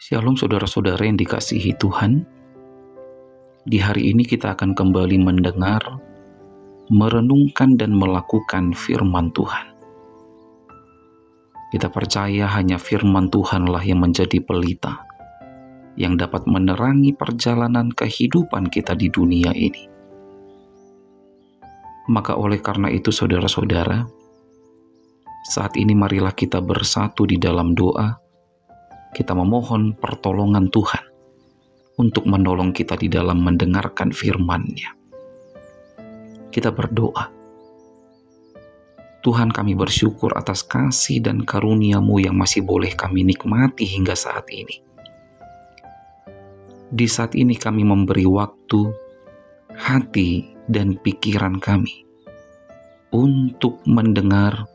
Shalom saudara-saudara yang dikasihi Tuhan. Di hari ini kita akan kembali mendengar, merenungkan dan melakukan firman Tuhan. Kita percaya hanya firman Tuhanlah yang menjadi pelita, yang dapat menerangi perjalanan kehidupan kita di dunia ini. Maka oleh karena itu saudara-saudara, saat ini marilah kita bersatu di dalam doa. Kita memohon pertolongan Tuhan untuk menolong kita di dalam mendengarkan firman-Nya. Kita berdoa. Tuhan, kami bersyukur atas kasih dan karunia-Mu yang masih boleh kami nikmati hingga saat ini. Di saat ini kami memberi waktu, hati, dan pikiran kami untuk mendengar,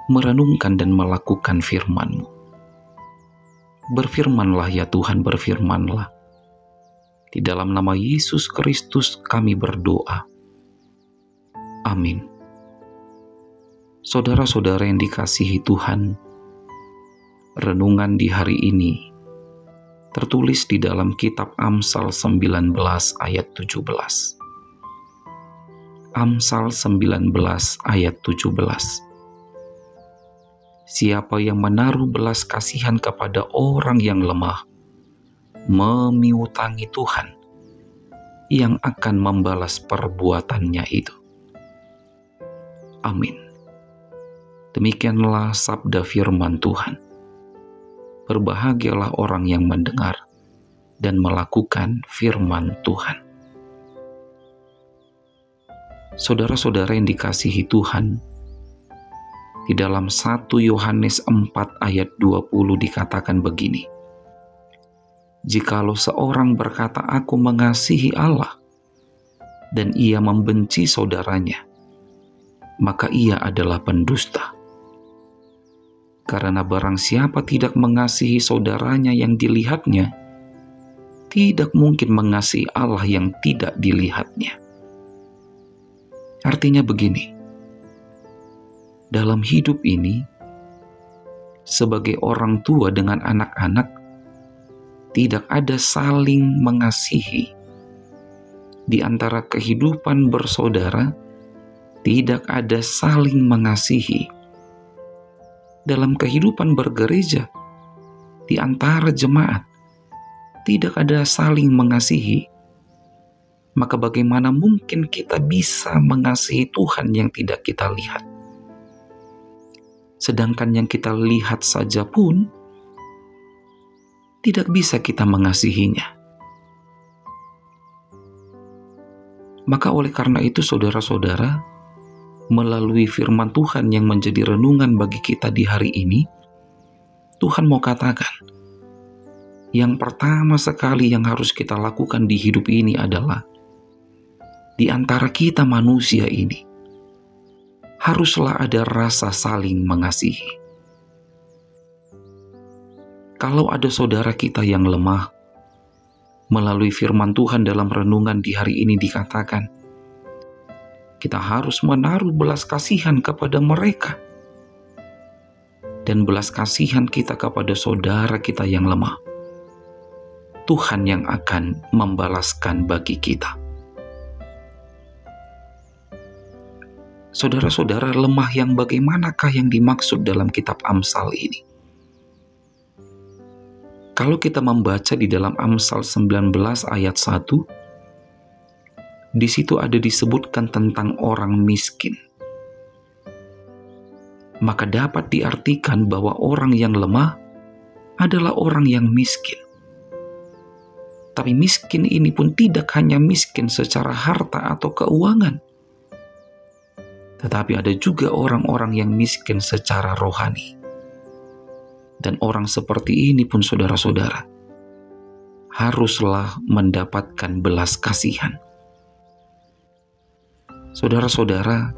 merenungkan, dan melakukan firman-Mu. Berfirmanlah ya Tuhan, berfirmanlah. Di dalam nama Yesus Kristus kami berdoa. Amin. Saudara-saudara yang dikasihi Tuhan, renungan di hari ini tertulis di dalam kitab Amsal 19 ayat 17. Amsal 19 ayat 17. Siapa yang menaruh belas kasihan kepada orang yang lemah, memiutangi Tuhan yang akan membalas perbuatannya itu. Amin. Demikianlah sabda firman Tuhan. Berbahagialah orang yang mendengar dan melakukan firman Tuhan. Saudara-saudara yang dikasihi Tuhan, di dalam 1 Yohanes 4 ayat 20 dikatakan begini. Jikalau seorang berkata aku mengasihi Allah dan ia membenci saudaranya, maka ia adalah pendusta. Karena barang siapa tidak mengasihi saudaranya yang dilihatnya, tidak mungkin mengasihi Allah yang tidak dilihatnya. Artinya begini. Dalam hidup ini, sebagai orang tua dengan anak-anak, tidak ada saling mengasihi. Di antara kehidupan bersaudara, tidak ada saling mengasihi. Dalam kehidupan bergereja, di antara jemaat, tidak ada saling mengasihi. Maka bagaimana mungkin kita bisa mengasihi Tuhan yang tidak kita lihat? Sedangkan yang kita lihat saja pun tidak bisa kita mengasihinya. Maka oleh karena itu saudara-saudara, melalui firman Tuhan yang menjadi renungan bagi kita di hari ini, Tuhan mau katakan, yang pertama sekali yang harus kita lakukan di hidup ini adalah, di antara kita manusia ini, haruslah ada rasa saling mengasihi. Kalau ada saudara kita yang lemah, melalui firman Tuhan dalam renungan di hari ini dikatakan, kita harus menaruh belas kasihan kepada mereka. Dan belas kasihan kita kepada saudara kita yang lemah, Tuhan yang akan membalaskan bagi kita. Saudara-saudara, lemah yang bagaimanakah yang dimaksud dalam kitab Amsal ini? Kalau kita membaca di dalam Amsal 19 ayat 1, di situ ada disebutkan tentang orang miskin. Maka dapat diartikan bahwa orang yang lemah adalah orang yang miskin. Tapi miskin ini pun tidak hanya miskin secara harta atau keuangan, tetapi ada juga orang-orang yang miskin secara rohani. Dan orang seperti ini pun saudara-saudara, haruslah mendapatkan belas kasihan. Saudara-saudara,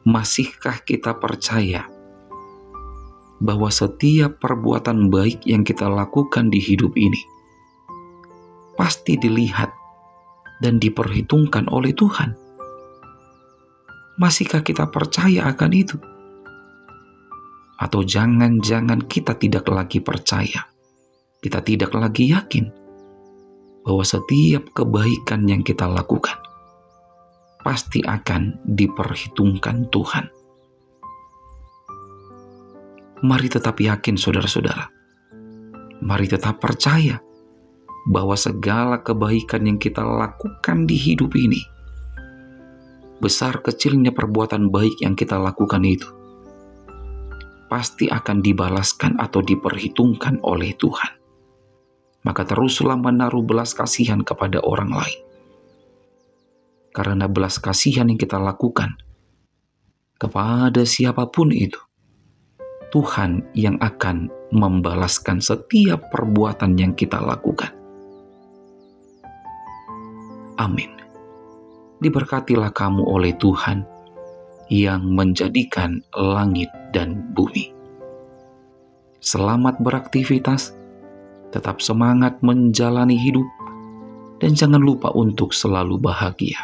masihkah kita percaya bahwa setiap perbuatan baik yang kita lakukan di hidup ini pasti dilihat dan diperhitungkan oleh Tuhan? Masihkah kita percaya akan itu? Atau jangan-jangan kita tidak lagi percaya? kita tidak lagi yakin bahwa setiap kebaikan yang kita lakukan pasti akan diperhitungkan Tuhan. Mari tetap yakin, saudara-saudara. Mari tetap percaya bahwa segala kebaikan yang kita lakukan di hidup ini, besar kecilnya perbuatan baik yang kita lakukan itu, pasti akan dibalaskan atau diperhitungkan oleh Tuhan. Maka teruslah menaruh belas kasihan kepada orang lain. Karena belas kasihan yang kita lakukan kepada siapapun itu, Tuhan yang akan membalaskan setiap perbuatan yang kita lakukan. Amin. Diberkatilah kamu oleh Tuhan yang menjadikan langit dan bumi. Selamat beraktivitas, tetap semangat menjalani hidup, dan jangan lupa untuk selalu bahagia.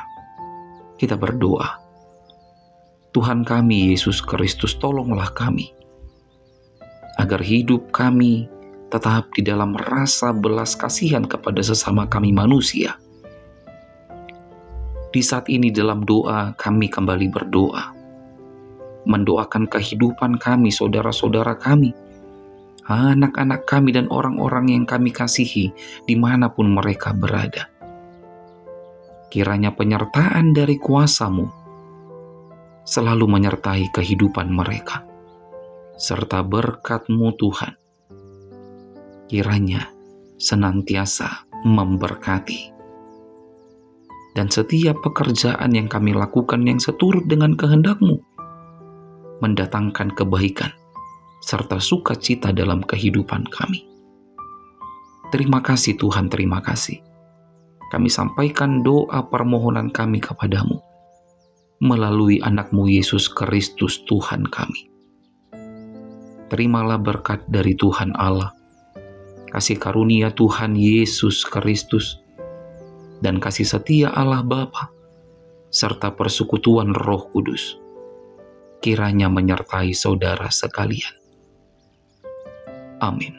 Kita berdoa. Tuhan kami Yesus Kristus, tolonglah kami agar hidup kami tetap di dalam rasa belas kasihan kepada sesama kami manusia. Di saat ini dalam doa kami kembali berdoa, mendoakan kehidupan kami, saudara-saudara kami, anak-anak kami, dan orang-orang yang kami kasihi dimanapun mereka berada. Kiranya penyertaan dari kuasa-Mu selalu menyertai kehidupan mereka, serta berkat-Mu Tuhan kiranya senantiasa memberkati. Dan setiap pekerjaan yang kami lakukan yang seturut dengan kehendak-Mu mendatangkan kebaikan serta sukacita dalam kehidupan kami. Terima kasih Tuhan, terima kasih. Kami sampaikan doa permohonan kami kepadamu melalui anak-Mu Yesus Kristus Tuhan kami. Terimalah berkat dari Tuhan Allah, kasih karunia Tuhan Yesus Kristus, dan kasih setia Allah Bapa, serta persekutuan Roh Kudus, kiranya menyertai saudara sekalian. Amin.